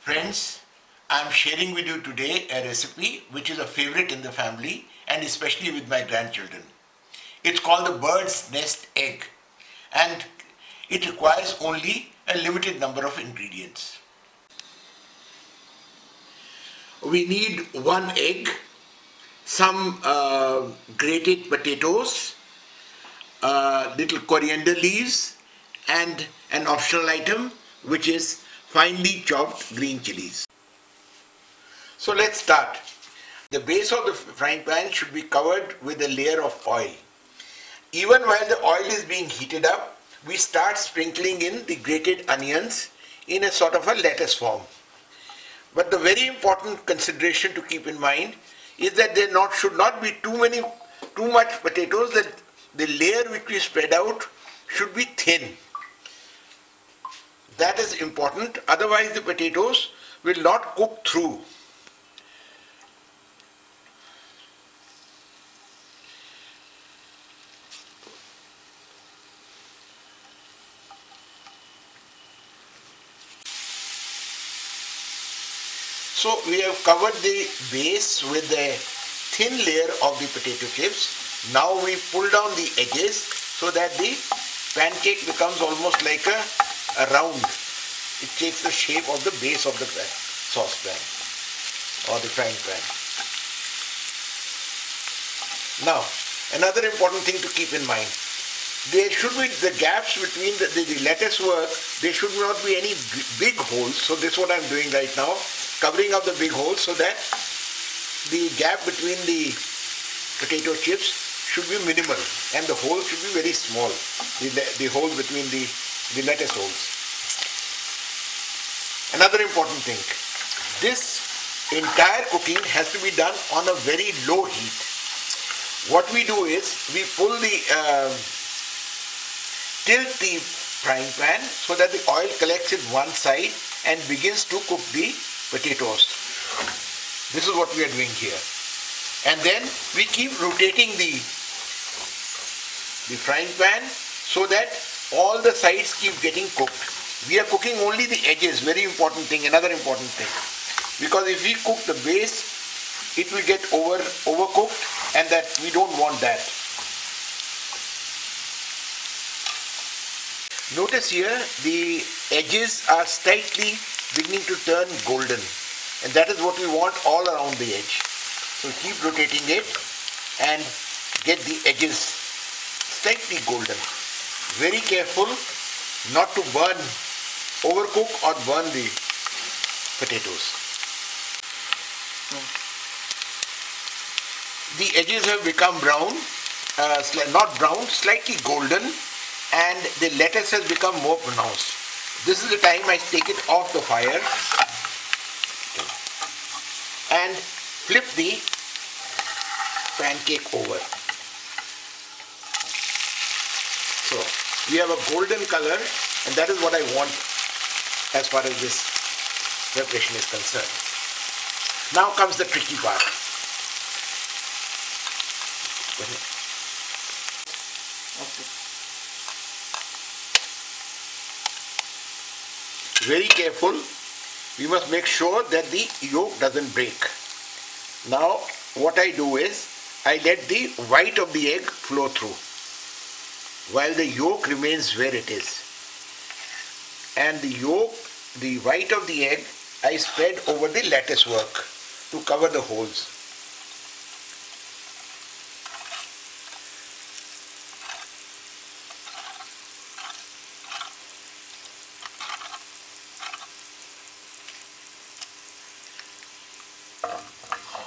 Friends, I am sharing with you today a recipe which is a favorite in the family and especially with my grandchildren. It's called the bird's nest egg and it requires only a limited number of ingredients. We need one egg, some grated potatoes, little coriander leaves and an optional item which is finely chopped green chillies. So let's start. The base of the frying pan should be covered with a layer of oil. Even while the oil is being heated up, we start sprinkling in the grated onions in a sort of a lettuce form. But the very important consideration to keep in mind is that there should not be too much potatoes, that the layer which we spread out should be thin. That is important, otherwise the potatoes will not cook through. So we have covered the base with a thin layer of the potato chips. Now we pull down the edges so that the pancake becomes almost like a round. It takes the shape of the base of the saucepan or the frying pan. Now, another important thing to keep in mind. There should be the gaps between the lettuce work, there should not be any big holes. So this is what I am doing right now, covering up the big holes so that the gap between the potato chips should be minimal and the holes should be very small, the holes between the lettuce holes. Another important thing, this entire cooking has to be done on a very low heat. What we do is we tilt the frying pan so that the oil collects in one side and begins to cook the potatoes. This is what we are doing here. And then we keep rotating the frying pan so that all the sides keep getting cooked. We are cooking only the edges, very important thing, another important thing. Because if we cook the base, it will get overcooked and that we don't want that. Notice here the edges are slightly beginning to turn golden, and that is what we want all around the edge. So keep rotating it and get the edges slightly golden. Very careful not to overcook or burn the potatoes. The edges have become brown, not brown, slightly golden, and the lettuce has become more pronounced. This is the time I take it off the fire and flip the pancake over. So we have a golden color and that is what I want as far as this preparation is concerned. Now comes the tricky part. Okay. Very careful, we must make sure that the yolk doesn't break. Now what I do is, I let the white of the egg flow through, while the yolk remains where it is. And the white of the egg, I spread over the lettuce work to cover the holes.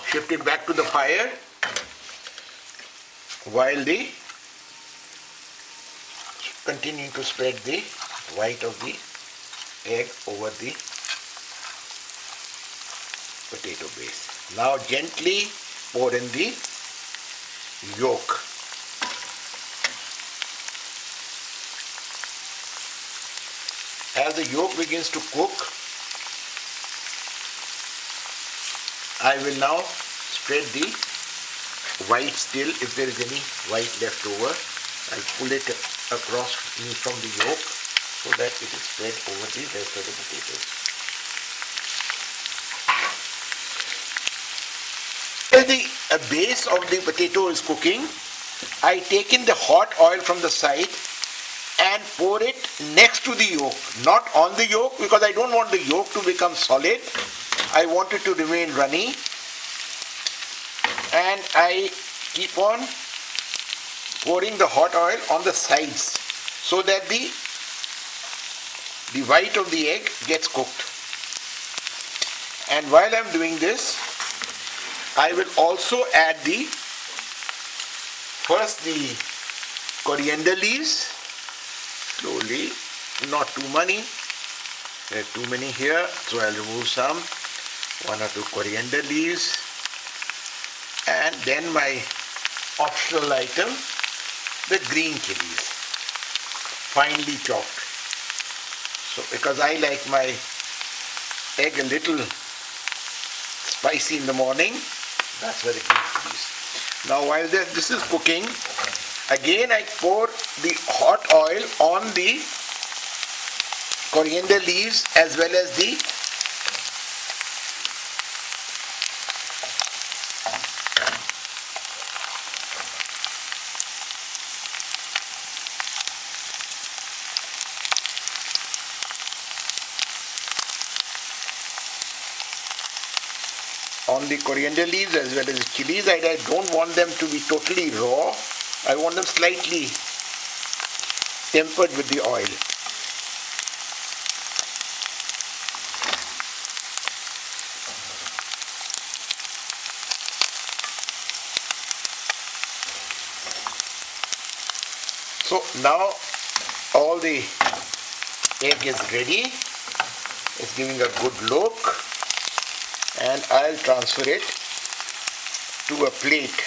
Shift it back to the fire while continuing to spread the white of the egg over the potato base. Now gently pour in the yolk. As the yolk begins to cook, I will now spread the white still. If there is any white left over, I'll pull it across from the yolk so that it is spread over the rest of the potatoes. a base of the potato is cooking, I take in the hot oil from the side and pour it next to the yolk, not on the yolk, because I don't want the yolk to become solid. I want it to remain runny, and I keep on pouring the hot oil on the sides so that the white of the egg gets cooked. And while I'm doing this, I will also add first the coriander leaves, slowly, not too many. There are too many here, so I'll remove some, 1 or 2 coriander leaves, and then my optional item, the green chillies, finely chopped. So because I like my egg a little spicy in the morning, that's where the green chillies. Now while this is cooking, again I pour the hot oil on the coriander leaves as well as the coriander leaves as well as the chilies. I don't want them to be totally raw. I want them slightly tempered with the oil. So now all the egg is ready. It's giving a good look, and I'll transfer it to a plate.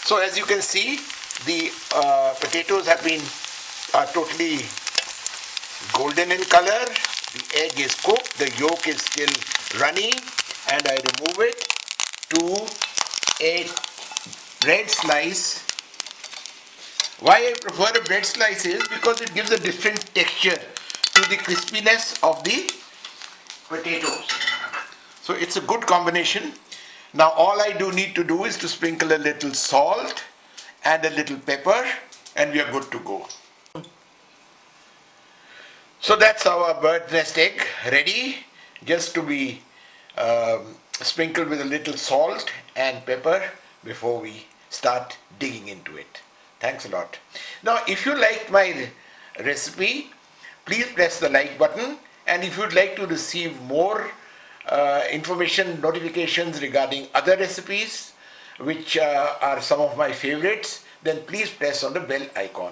So as you can see, the potatoes are totally golden in color. The egg is cooked, the yolk is still runny, and I remove it to a bread slice. Why I prefer a bread slice is because it gives a different texture to the crispiness of the potatoes. So it's a good combination. Now all I need to do is to sprinkle a little salt and a little pepper, and we are good to go. So that's our bird nest egg ready, just to be sprinkled with a little salt and pepper before we start digging into it. Thanks a lot. Now if you liked my recipe, please press the like button, and if you'd like to receive more information, notifications regarding other recipes which are some of my favorites, then please press on the bell icon.